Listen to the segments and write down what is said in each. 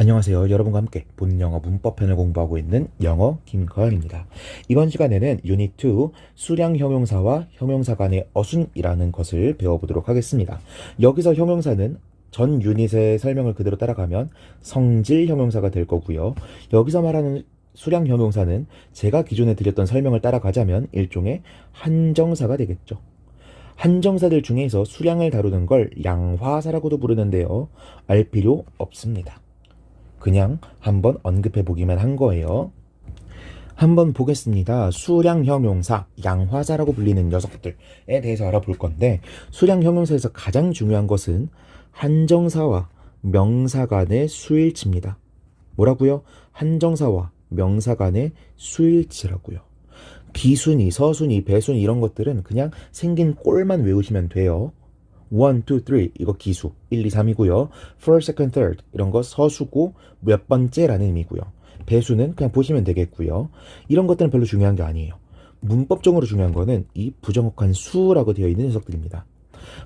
안녕하세요. 여러분과 함께 본영어 문법편을 공부하고 있는 영어 김가연입니다. 이번 시간에는 유닛 2 수량 형용사와 형용사 간의 어순이라는 것을 배워보도록 하겠습니다. 여기서 형용사는 전 유닛의 설명을 그대로 따라가면 성질 형용사가 될 거고요. 여기서 말하는 수량 형용사는 제가 기존에 드렸던 설명을 따라가자면 일종의 한정사가 되겠죠. 한정사들 중에서 수량을 다루는 걸 양화사라고도 부르는데요. 알 필요 없습니다. 그냥 한번 언급해 보기만 한 거예요. 한번 보겠습니다. 수량 형용사, 양화사라고 불리는 녀석들에 대해서 알아볼 건데, 수량 형용사에서 가장 중요한 것은 한정사와 명사 간의 수일치입니다. 뭐라고요? 한정사와 명사 간의 수일치라고요. 비순위, 서순위, 배순위 이런 것들은 그냥 생긴 꼴만 외우시면 돼요. 1, 2, 3 이거 기수 1, 2, 3이고요. first, second, third 이런 거 서수고 몇 번째라는 의미고요. 배수는 그냥 보시면 되겠고요. 이런 것들은 별로 중요한 게 아니에요. 문법적으로 중요한 거는 이 부정확한 수라고 되어 있는 녀석들입니다.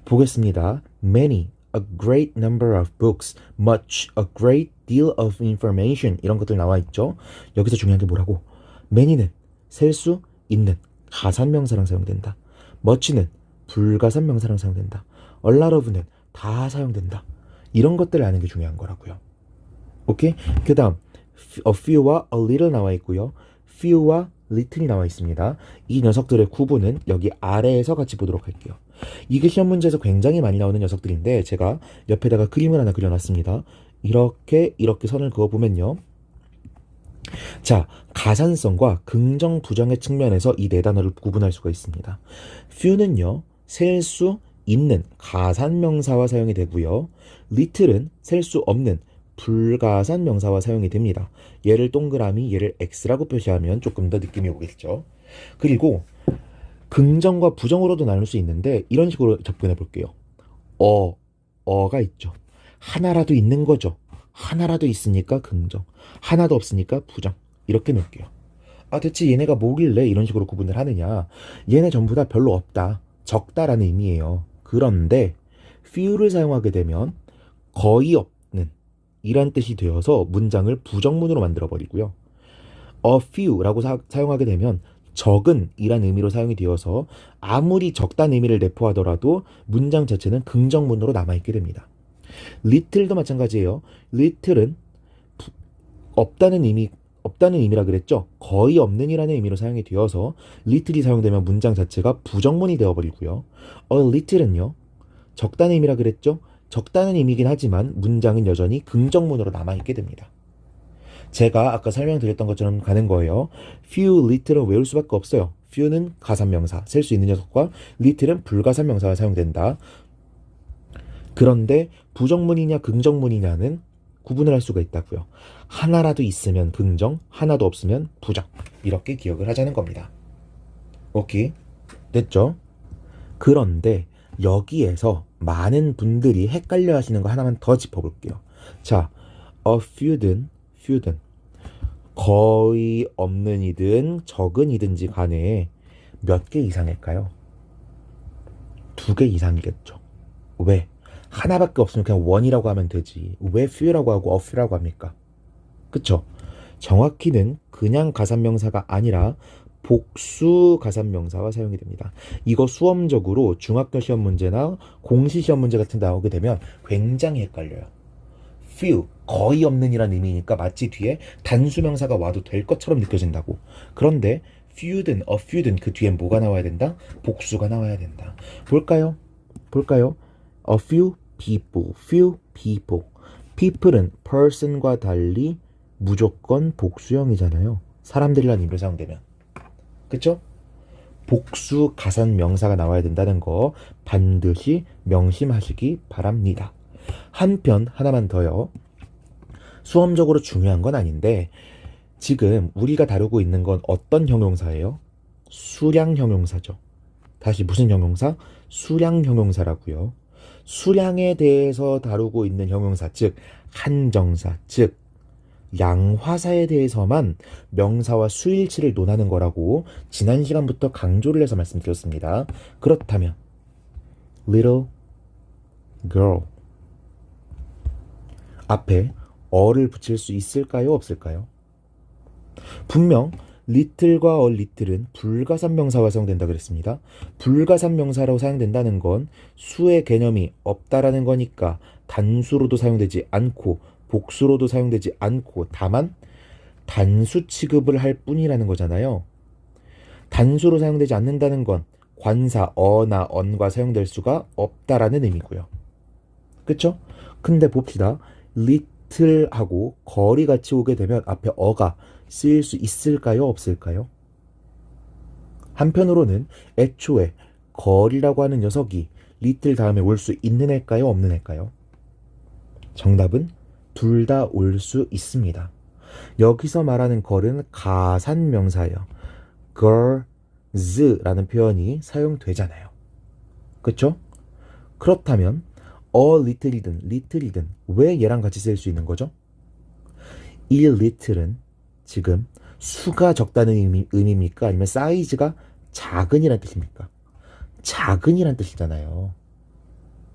보겠습니다. Many, a great number of books, much, a great deal of information 이런 것들 나와 있죠. 여기서 중요한 게 뭐라고? many는 셀 수 있는 가산명사랑 사용된다. much는 불가산명사랑 사용된다. a lot of는 다 사용된다. 이런 것들을 아는 게 중요한 거라고요. 오케이? 그 다음 a few와 a little 나와 있고요. few와 little이 나와 있습니다. 이 녀석들의 구분은 여기 아래에서 같이 보도록 할게요. 이게 시험 문제에서 굉장히 많이 나오는 녀석들인데 제가 옆에다가 그림을 하나 그려놨습니다. 이렇게 선을 그어보면요. 자, 가산성과 긍정, 부정의 측면에서 이 네 단어를 구분할 수가 있습니다. few는요, 셀 수 있는 가산명사와 사용이 되고요. little은 셀 수 없는 불가산명사와 사용이 됩니다. 얘를 동그라미, 얘를 x라고 표시하면 조금 더 느낌이 오겠죠. 그리고 긍정과 부정으로도 나눌 수 있는데 이런 식으로 접근해 볼게요. 어가 있죠. 하나라도 있는 거죠. 하나라도 있으니까 긍정, 하나도 없으니까 부정. 이렇게 놓을게요. 아, 대체 얘네가 뭐길래 이런 식으로 구분을 하느냐. 얘네 전부 다 별로 없다, 적다라는 의미예요. 그런데 few를 사용하게 되면 거의 없는 이란 뜻이 되어서 문장을 부정문으로 만들어 버리고요. a few라고 사용하게 되면 적은 이란 의미로 사용이 되어서 아무리 적다는 의미를 내포하더라도 문장 자체는 긍정문으로 남아있게 됩니다. little도 마찬가지예요. little은 없다는 의미라 그랬죠. 거의 없는 이라는 의미로 사용이 되어서 little이 사용되면 문장 자체가 부정문이 되어버리고요. a little은요, 적다는 의미라 그랬죠. 적다는 의미긴 하지만 문장은 여전히 긍정문으로 남아있게 됩니다. 제가 아까 설명드렸던 것처럼 가는 거예요. few, little은 외울 수밖에 없어요. few는 가산명사, 셀 수 있는 녀석과 little은 불가산명사가 사용된다. 그런데 부정문이냐 긍정문이냐는 구분을 할 수가 있다고요. 하나라도 있으면 긍정, 하나도 없으면 부정. 이렇게 기억을 하자는 겁니다. 오케이? 됐죠? 그런데 여기에서 많은 분들이 헷갈려 하시는 거 하나만 더 짚어볼게요. 자, a few든 거의 없는 이든 적은 이든지 간에 몇 개 이상일까요? 2개 이상이겠죠. 왜? 하나밖에 없으면 그냥 one이라고 하면 되지. 왜 few라고 하고 a few라고 합니까? 그쵸? 정확히는 그냥 가산명사가 아니라 복수 가산명사와 사용이 됩니다. 이거 수험적으로 중학교 시험 문제나 공시 시험 문제 같은 데 나오게 되면 굉장히 헷갈려요. few, 거의 없는 이란 의미니까 마치 뒤에 단수명사가 와도 될 것처럼 느껴진다고. 그런데 few든 a few든 그 뒤엔 뭐가 나와야 된다? 복수가 나와야 된다. 볼까요? A few people, people은 person과 달리 무조건 복수형이잖아요. 사람들이란 의미로 사용되면. 그쵸? 복수 가산 명사가 나와야 된다는 거 반드시 명심하시기 바랍니다. 한편 하나만 더요. 수험적으로 중요한 건 아닌데 지금 우리가 다루고 있는 건 어떤 형용사예요? 수량 형용사죠. 다시 무슨 형용사? 수량 형용사라고요. 수량에 대해서 다루고 있는 형용사, 즉 한정사, 즉 양화사에 대해서만 명사와 수일치를 논하는 거라고 지난 시간부터 강조를 해서 말씀드렸습니다. 그렇다면 little girl 앞에 어를 붙일 수 있을까요? 없을까요? 분명 little과 a little은 불가산명사로 사용된다 그랬습니다. 불가산명사로 사용된다는 건 수의 개념이 없다라는 거니까 단수로도 사용되지 않고 복수로도 사용되지 않고 다만 단수 취급을 할 뿐이라는 거잖아요. 단수로 사용되지 않는다는 건 관사 어나 언과 사용될 수가 없다라는 의미고요. 그쵸? 근데 봅시다. little하고 거리 같이 오게 되면 앞에 어가 쓰일 수 있을까요? 없을까요? 한편으로는 애초에 거리라고 하는 녀석이 little 다음에 올 수 있는 애일까요? 없는 애일까요? 정답은 둘 다 올 수 있습니다. 여기서 말하는 걸은 가산명사예요. girls라는 표현이 사용되잖아요. 그쵸? 그렇다면 little이든 little이든 왜 얘랑 같이 쓸 수 있는 거죠? 이 little은 지금 수가 적다는 의미입니까? 아니면 사이즈가 작은이란 뜻입니까? 작은이란 뜻이잖아요.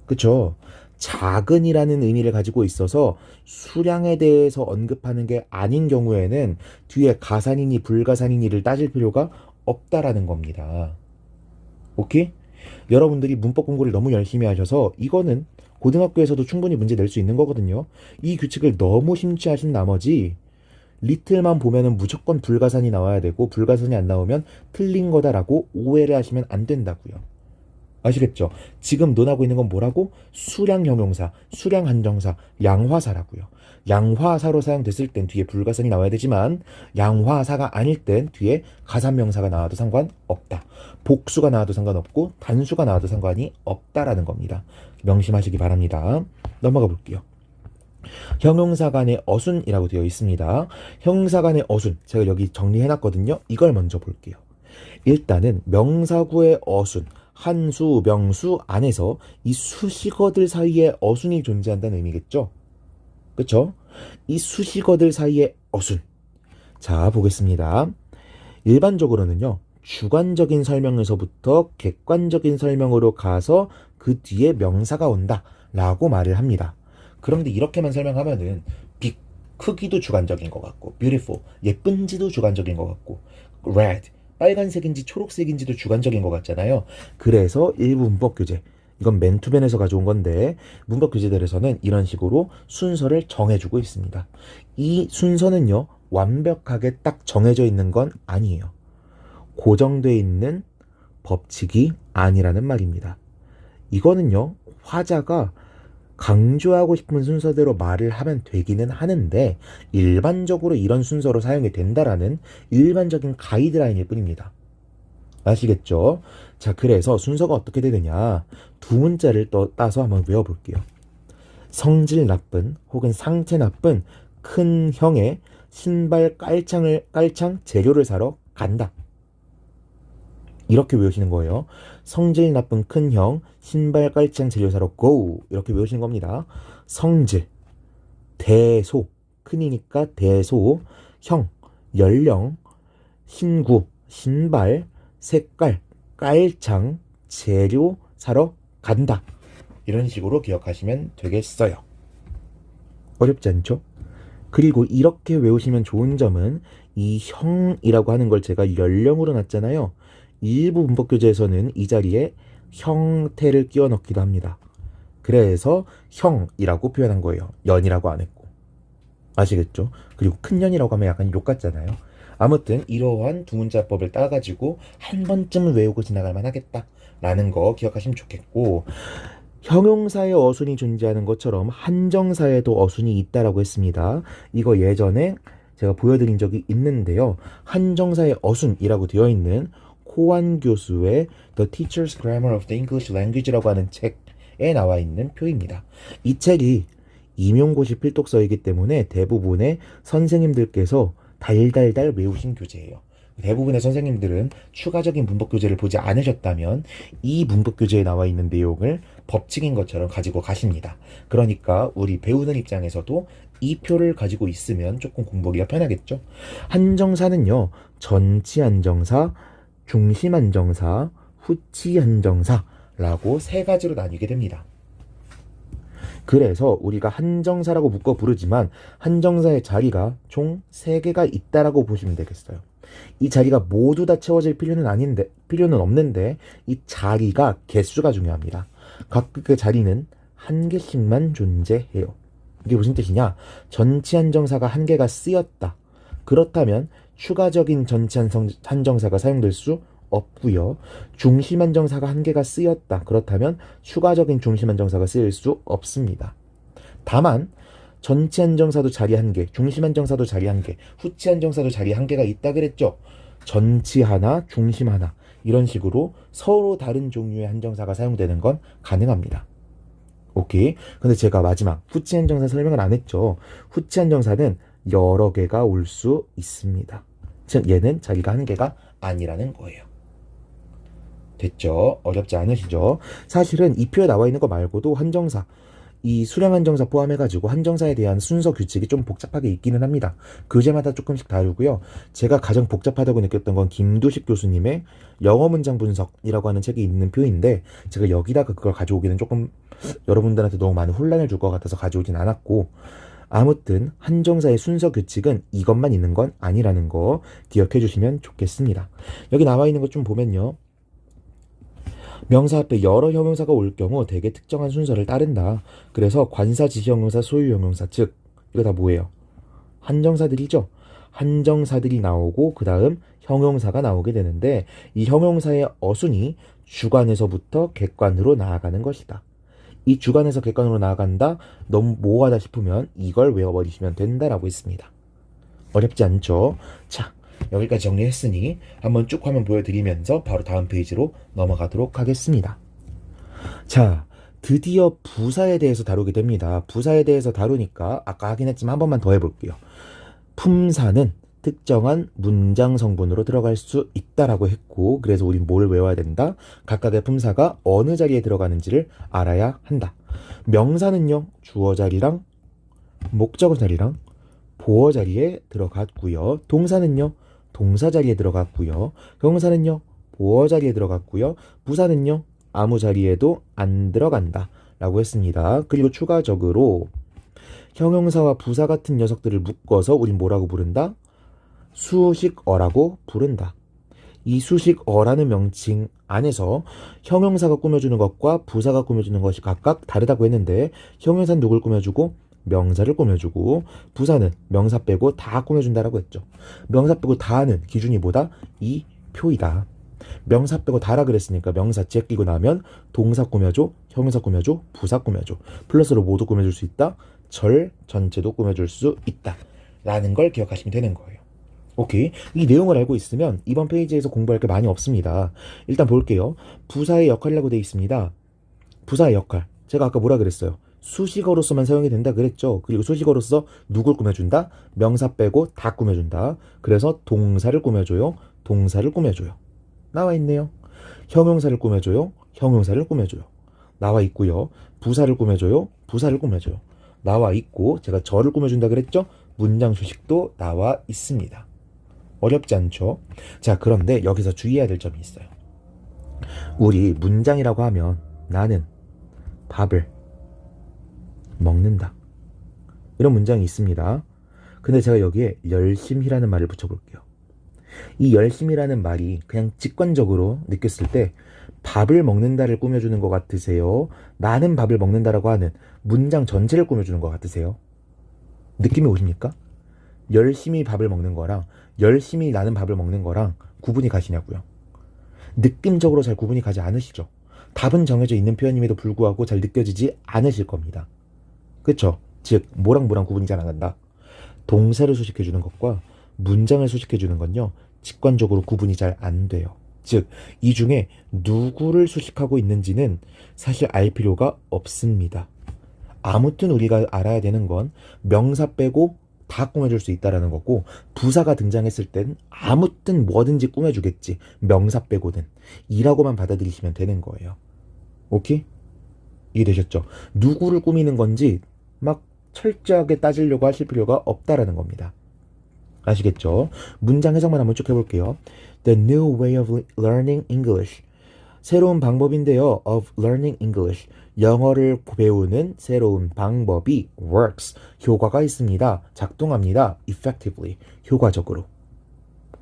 그쵸? 작은이라는 의미를 가지고 있어서 수량에 대해서 언급하는 게 아닌 경우에는 뒤에 가산이니 불가산이니를 따질 필요가 없다라는 겁니다. 오케이? 여러분들이 문법 공부를 너무 열심히 하셔서 이거는 고등학교에서도 충분히 문제 낼 수 있는 거거든요. 이 규칙을 너무 심취하신 나머지 리틀만 보면은 무조건 불가산이 나와야 되고 불가산이 안 나오면 틀린 거다라고 오해를 하시면 안 된다고요. 아시겠죠? 지금 논하고 있는 건 뭐라고? 수량 형용사, 수량 한정사, 양화사라고요. 양화사로 사용됐을 땐 뒤에 불가산이 나와야 되지만 양화사가 아닐 땐 뒤에 가산명사가 나와도 상관없다. 복수가 나와도 상관없고 단수가 나와도 상관이 없다라는 겁니다. 명심하시기 바랍니다. 넘어가 볼게요. 형용사 간의 어순이라고 되어 있습니다. 형용사 간의 어순, 제가 여기 정리해놨거든요. 이걸 먼저 볼게요. 일단은 명사구의 어순, 한수, 명수 안에서 이 수식어들 사이에 어순이 존재한다는 의미겠죠? 그쵸? 이 수식어들 사이에 어순. 자, 보겠습니다. 일반적으로는요, 주관적인 설명에서부터 객관적인 설명으로 가서 그 뒤에 명사가 온다 라고 말을 합니다. 그런데 이렇게만 설명하면은 빅, 크기도 주관적인 것 같고 beautiful, 예쁜지도 주관적인 것 같고 red, 빨간색인지 초록색인지도 주관적인 것 같잖아요. 그래서 일부 문법 교재, 이건 맨투맨에서 가져온 건데 문법 교재들에서는 이런 식으로 순서를 정해주고 있습니다. 이 순서는요, 완벽하게 딱 정해져 있는 건 아니에요. 고정되어 있는 법칙이 아니라는 말입니다. 이거는요, 화자가 강조하고 싶은 순서대로 말을 하면 되기는 하는데 일반적으로 이런 순서로 사용이 된다라는 일반적인 가이드라인일 뿐입니다. 아시겠죠? 자, 그래서 순서가 어떻게 되느냐, 두 문자를 따서 한번 외워볼게요. 성질 나쁜 혹은 상태 나쁜 큰 형의 신발 깔창 재료를 사러 간다. 이렇게 외우시는 거예요. 성질 나쁜 큰 형, 신발 깔창 재료 사러 go. 이렇게 외우시는 겁니다. 성질, 대소, 큰이니까 대소, 형, 연령, 신구, 신발, 색깔, 깔창, 재료 사러 간다. 이런 식으로 기억하시면 되겠어요. 어렵지 않죠? 그리고 이렇게 외우시면 좋은 점은 이 형이라고 하는 걸 제가 연령으로 놨잖아요. 일부 문법 교재에서는 이 자리에 형태를 끼워 넣기도 합니다. 그래서 형이라고 표현한 거예요. 연이라고 안 했고. 아시겠죠? 그리고 큰 년이라고 하면 약간 욕 같잖아요. 아무튼 이러한 두 문자법을 따가지고 한 번쯤은 외우고 지나갈 만하겠다라는 거 기억하시면 좋겠고, 형용사의 어순이 존재하는 것처럼 한정사에도 어순이 있다라고 했습니다. 이거 예전에 제가 보여드린 적이 있는데요. 한정사의 어순이라고 되어 있는 코안 교수의 The Teacher's Grammar of the English Language라고 하는 책에 나와 있는 표입니다. 이 책이 임용고시 필독서이기 때문에 대부분의 선생님들께서 달달달 외우신 교재예요. 대부분의 선생님들은 추가적인 문법 교재를 보지 않으셨다면 이 문법 교재에 나와 있는 내용을 법칙인 것처럼 가지고 가십니다. 그러니까 우리 배우는 입장에서도 이 표를 가지고 있으면 조금 공부하기가 편하겠죠. 한정사는요, 전치 한정사, 중심 한정사, 후치 한정사라고 세 가지로 나뉘게 됩니다. 그래서 우리가 한정사라고 묶어 부르지만 한정사의 자리가 총 3개가 있다라고 보시면 되겠어요. 이 자리가 모두 다 채워질 필요는 없는데 이 자리가 개수가 중요합니다. 각각의 자리는 한 개씩만 존재해요. 이게 무슨 뜻이냐? 전치 한정사가 한 개가 쓰였다. 그렇다면 추가적인 전치 한정사가 사용될 수 없고요. 중심 한정사가 한 개가 쓰였다. 그렇다면 추가적인 중심 한정사가 쓰일 수 없습니다. 다만 전치 한정사도 자리 한 개, 중심 한정사도 자리 한 개, 후치 한정사도 자리 한 개가 있다 그랬죠. 전치 하나, 중심 하나 이런 식으로 서로 다른 종류의 한정사가 사용되는 건 가능합니다. 오케이. 근데 제가 마지막 후치 한정사 설명을 안 했죠. 후치 한정사는 여러 개가 올 수 있습니다. 즉 얘는 자리가 한 개가 아니라는 거예요. 됐죠? 어렵지 않으시죠? 사실은 이 표에 나와 있는 거 말고도 한정사, 이 수량 한정사 포함해가지고 한정사에 대한 순서 규칙이 좀 복잡하게 있기는 합니다. 교재마다 조금씩 다르고요. 제가 가장 복잡하다고 느꼈던 건 김두식 교수님의 영어 문장 분석이라고 하는 책이 있는 표인데 제가 여기다가 그걸 가져오기는 조금 여러분들한테 너무 많은 혼란을 줄 것 같아서 가져오진 않았고 아무튼 한정사의 순서 규칙은 이것만 있는 건 아니라는 거 기억해 주시면 좋겠습니다. 여기 나와 있는 것 좀 보면요. 명사 앞에 여러 형용사가 올 경우 대개 특정한 순서를 따른다. 그래서 관사, 지시 형용사, 소유 형용사, 즉 이거 다 뭐예요? 한정사들이죠. 한정사들이 나오고 그 다음 형용사가 나오게 되는데 이 형용사의 어순이 주관에서부터 객관으로 나아가는 것이다. 이 주관에서 객관으로 나아간다. 너무 모호하다 싶으면 이걸 외워버리시면 된다라고 했습니다. 어렵지 않죠? 자, 여기까지 정리했으니 한번 쭉 화면 보여드리면서 바로 다음 페이지로 넘어가도록 하겠습니다. 자, 드디어 부사에 대해서 다루게 됩니다. 부사에 대해서 다루니까 아까 하긴 했지만 한 번만 더 해볼게요. 품사는 특정한 문장 성분으로 들어갈 수 있다라고 했고 그래서 우린 뭘 외워야 된다? 각각의 품사가 어느 자리에 들어가는지를 알아야 한다. 명사는요. 주어 자리랑 목적어 자리랑 보어 자리에 들어갔고요. 동사는요. 동사 자리에 들어갔고요. 형용사는요. 보어 자리에 들어갔고요. 부사는요. 아무 자리에도 안 들어간다 라고 했습니다. 그리고 추가적으로 형용사와 부사 같은 녀석들을 묶어서 우린 뭐라고 부른다? 수식어라고 부른다. 이 수식어라는 명칭 안에서 형용사가 꾸며주는 것과 부사가 꾸며주는 것이 각각 다르다고 했는데 형용사는 누굴 꾸며주고 명사를 꾸며주고 부사는 명사 빼고 다 꾸며준다라고 했죠. 명사 빼고 다는 기준이 뭐다? 이 표이다. 명사 빼고 다라 그랬으니까 명사 째 끼고 나면 동사 꾸며줘, 형용사 꾸며줘, 부사 꾸며줘. 플러스로 모두 꾸며줄 수 있다. 절 전체도 꾸며줄 수 있다. 라는 걸 기억하시면 되는 거예요. 오케이. 이 내용을 알고 있으면 이번 페이지에서 공부할 게 많이 없습니다. 일단 볼게요. 부사의 역할이라고 되어 있습니다. 부사의 역할. 제가 아까 뭐라 그랬어요? 수식어로서만 사용이 된다 그랬죠. 그리고 수식어로서 누굴 꾸며준다? 명사 빼고 다 꾸며준다. 그래서 동사를 꾸며줘요. 동사를 꾸며줘요. 나와 있네요. 형용사를 꾸며줘요. 형용사를 꾸며줘요. 나와 있고요. 부사를 꾸며줘요. 부사를 꾸며줘요. 나와 있고 제가 절을 꾸며준다 그랬죠. 문장 수식도 나와 있습니다. 어렵지 않죠? 자, 그런데 여기서 주의해야 될 점이 있어요. 우리 문장이라고 하면 나는 밥을 먹는다. 이런 문장이 있습니다. 근데 제가 여기에 열심히라는 말을 붙여볼게요. 이 열심히라는 말이 그냥 직관적으로 느꼈을 때 밥을 먹는다를 꾸며주는 것 같으세요? 나는 밥을 먹는다라고 하는 문장 전체를 꾸며주는 것 같으세요? 느낌이 오십니까? 열심히 밥을 먹는 거랑 열심히 나는 밥을 먹는 거랑 구분이 가시냐고요? 느낌적으로 잘 구분이 가지 않으시죠? 답은 정해져 있는 표현임에도 불구하고 잘 느껴지지 않으실 겁니다. 그쵸? 즉 뭐랑 뭐랑 구분이 잘 안 간다. 동사를 수식해주는 것과 문장을 수식해주는 건요 직관적으로 구분이 잘 안 돼요. 즉 이 중에 누구를 수식하고 있는지는 사실 알 필요가 없습니다. 아무튼 우리가 알아야 되는 건 명사 빼고 다 꾸며줄 수 있다라는 거고 부사가 등장했을 땐 아무튼 뭐든지 꾸며주겠지. 명사 빼고는 이라고만 받아들이시면 되는 거예요. 오케이? 이해되셨죠? 누구를 꾸미는 건지 막 철저하게 따지려고 하실 필요가 없다라는 겁니다. 아시겠죠? 문장 해석만 한번 쭉 해볼게요. The new way of learning English. 새로운 방법인데요. of learning English. 영어를 배우는 새로운 방법이 works. 효과가 있습니다. 작동합니다. effectively. 효과적으로.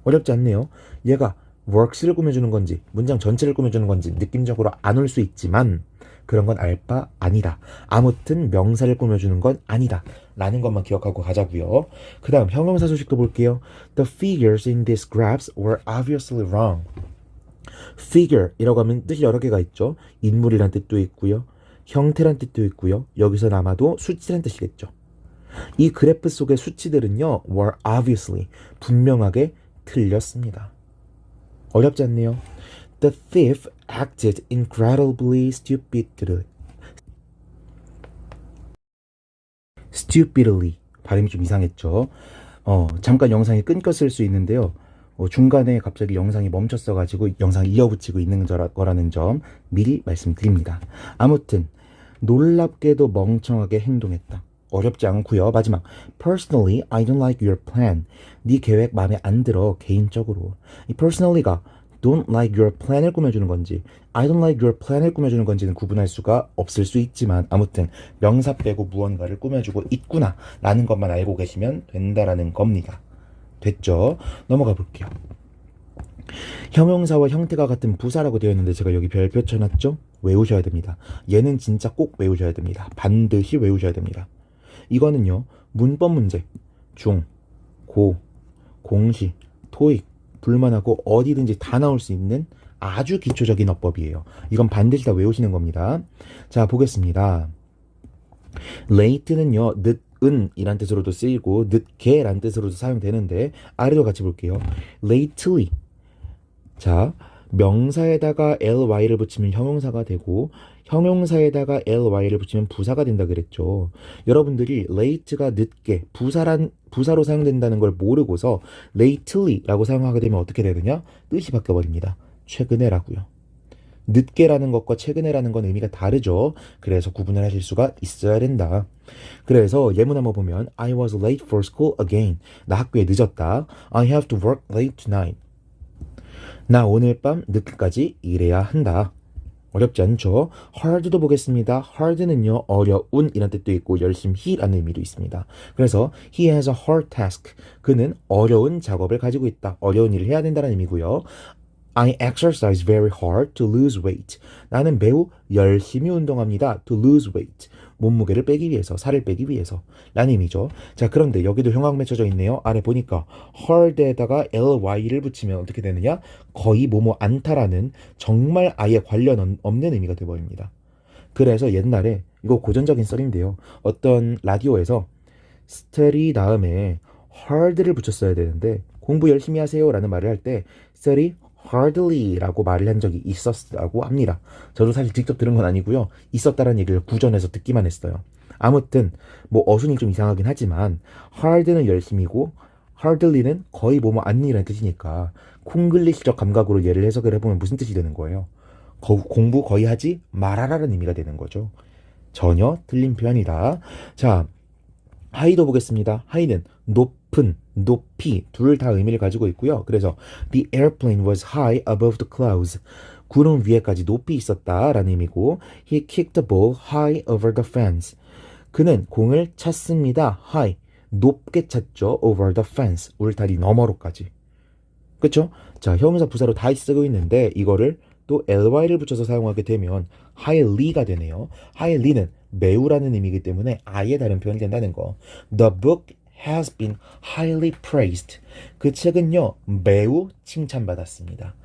어렵지 않네요. 얘가 works를 꾸며주는 건지 문장 전체를 꾸며주는 건지 느낌적으로 안 올 수 있지만 그런 건 알 바 아니다. 아무튼 명사를 꾸며주는 건 아니다. 라는 것만 기억하고 가자고요. 그 다음 형용사 소식도 볼게요. The figures in these graphs were obviously wrong. figure이라고 하면 뜻이 여러 개가 있죠. 인물이란 뜻도 있고요. 형태란 뜻도 있고요. 여기서 아마도 수치란 뜻이겠죠. 이 그래프 속의 수치들은요. were obviously 분명하게 틀렸습니다. 어렵지 않네요. The thief acted incredibly stupidly. 발음이 좀 이상했죠. 잠깐 영상이 끊겼을 수 있는데요. 중간에 갑자기 영상이 멈췄어가지고 영상 이어붙이고 있는 거라는 점 미리 말씀드립니다. 아무튼 놀랍게도 멍청하게 행동했다. 어렵지 않고요. 마지막 Personally, I don't like your plan. 네 계획 마음에 안 들어. 개인적으로. 이 personally가 don't like your plan을 꾸며주는 건지 I don't like your plan을 꾸며주는 건지는 구분할 수가 없을 수 있지만 아무튼 명사 빼고 무언가를 꾸며주고 있구나 라는 것만 알고 계시면 된다라는 겁니다. 됐죠? 넘어가 볼게요. 형용사와 형태가 같은 부사라고 되어 있는데 제가 여기 별표 쳐놨죠? 외우셔야 됩니다. 얘는 진짜 꼭 외우셔야 됩니다. 반드시 외우셔야 됩니다. 이거는요. 문법 문제, 중, 고, 공시, 토익, 불만하고 어디든지 다 나올 수 있는 아주 기초적인 어법이에요. 이건 반드시 다 외우시는 겁니다. 자, 보겠습니다. late는요. 늦은 이란 뜻으로도 쓰이고 늦게 란 뜻으로도 사용되는데 아래도 같이 볼게요. lately. 자, 명사에다가 ly를 붙이면 형용사가 되고 형용사에다가 ly를 붙이면 부사가 된다 그랬죠. 여러분들이 late가 늦게 부사로 사용된다는 걸 모르고서 lately라고 사용하게 되면 어떻게 되느냐? 뜻이 바뀌어버립니다. 최근에라고요. 늦게라는 것과 최근에라는 건 의미가 다르죠. 그래서 구분을 하실 수가 있어야 된다. 그래서 예문 한번 보면 I was late for school again. 나 학교에 늦었다. I have to work late tonight. 나 오늘 밤 늦게까지 일해야 한다. 어렵지 않죠? hard도 보겠습니다. hard는요. 어려운 이란 뜻도 있고 열심히라는 의미도 있습니다. 그래서 he has a hard task. 그는 어려운 작업을 가지고 있다. 어려운 일을 해야 된다는 의미고요. I exercise very hard to lose weight. 나는 매우 열심히 운동합니다. To lose weight. 몸무게를 빼기 위해서, 살을 빼기 위해서 라는 의미죠. 자, 그런데 여기도 형광 맺혀져 있네요. 아래 보니까 hard에다가 ly를 붙이면 어떻게 되느냐? 거의 뭐뭐 않다라는 정말 아예 관련 없는 의미가 되어버립니다. 그래서 옛날에 이거 고전적인 썰인데요. 어떤 라디오에서 study 다음에 hard를 붙였어야 되는데 공부 열심히 하세요 라는 말을 할 때 study hardly라고 말을 한 적이 있었다고 합니다. 저도 사실 직접 들은 건 아니고요. 있었다는 얘기를 구전해서 듣기만 했어요. 아무튼 뭐 어순이 좀 이상하긴 하지만 hard는 열심히고 hardly는 거의 뭐뭐 않니라는 뜻이니까 콩글리시적 감각으로 얘를 해석을 해보면 무슨 뜻이 되는 거예요? 공부 거의 하지 말아라라는 의미가 되는 거죠. 전혀 틀린 표현이다. 자, high도 보겠습니다. high는 높은, 높이 둘 다 의미를 가지고 있고요. 그래서 the airplane was high above the clouds. 구름 위에까지 높이 있었다라는 의미고 he kicked the ball high over the fence. 그는 공을 찼습니다. high, 높게 찼죠. over the fence, 울타리 너머로까지. 그쵸? 자, 형용사 부사로 다 쓰고 있는데 이거를 또 ly를 붙여서 사용하게 되면 highly가 되네요. highly는 매우라는 의미이기 때문에 아예 다른 표현이 된다는 거. The book has been highly praised. 그 책은요, 매우 칭찬받았습니다.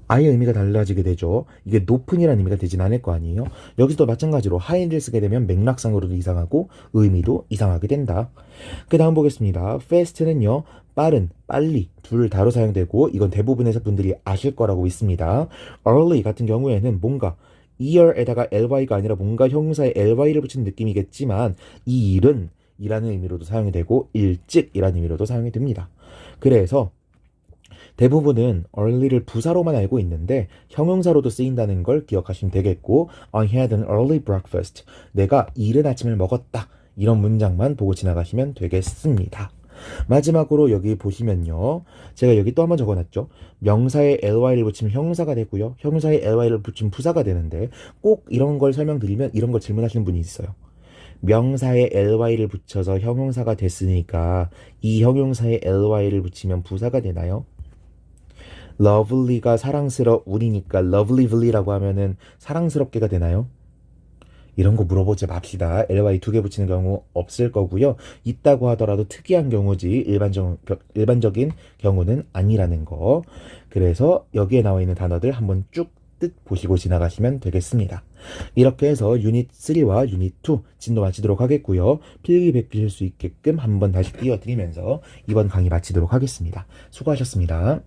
아예 의미가 달라지게 되죠. 이게 높은이라는 의미가 되진 않을 거 아니에요. 여기서도 마찬가지로 high를 쓰게 되면 맥락상으로도 이상하고 의미도 이상하게 된다. 그 다음 보겠습니다. fast는요, 빠른, 빨리 둘 다로 사용되고 이건 대부분의 분들이 아실 거라고 믿습니다. early 같은 경우에는 뭔가 year에다가 ly가 아니라 뭔가 형용사에 ly를 붙이는 느낌이겠지만 이 일은 이라는 의미로도 사용이 되고 일찍이라는 의미로도 사용이 됩니다. 그래서 대부분은 early를 부사로만 알고 있는데 형용사로도 쓰인다는 걸 기억하시면 되겠고 I had an early breakfast. 내가 이른 아침을 먹었다. 이런 문장만 보고 지나가시면 되겠습니다. 마지막으로 여기 보시면요. 제가 여기 또 한번 적어놨죠. 명사에 ly를 붙이면 형용사가 되고요. 형용사에 ly를 붙이면 부사가 되는데 꼭 이런 걸 설명드리면 이런 걸 질문하시는 분이 있어요. 명사에 ly를 붙여서 형용사가 됐으니까 이 형용사에 ly를 붙이면 부사가 되나요? lovely가 사랑스러우니까 lovelly라고 하면은 사랑스럽게가 되나요? 이런 거 물어보지 맙시다. ly 2개 붙이는 경우 없을 거고요. 있다고 하더라도 특이한 경우지 일반적인 경우는 아니라는 거. 그래서 여기에 나와 있는 단어들 한번 쭉 뜻 보시고 지나가시면 되겠습니다. 이렇게 해서 유닛 3와 유닛 2 진도 마치도록 하겠고요. 필기백기실 수 있게끔 한번 다시 띄워드리면서 이번 강의 마치도록 하겠습니다. 수고하셨습니다.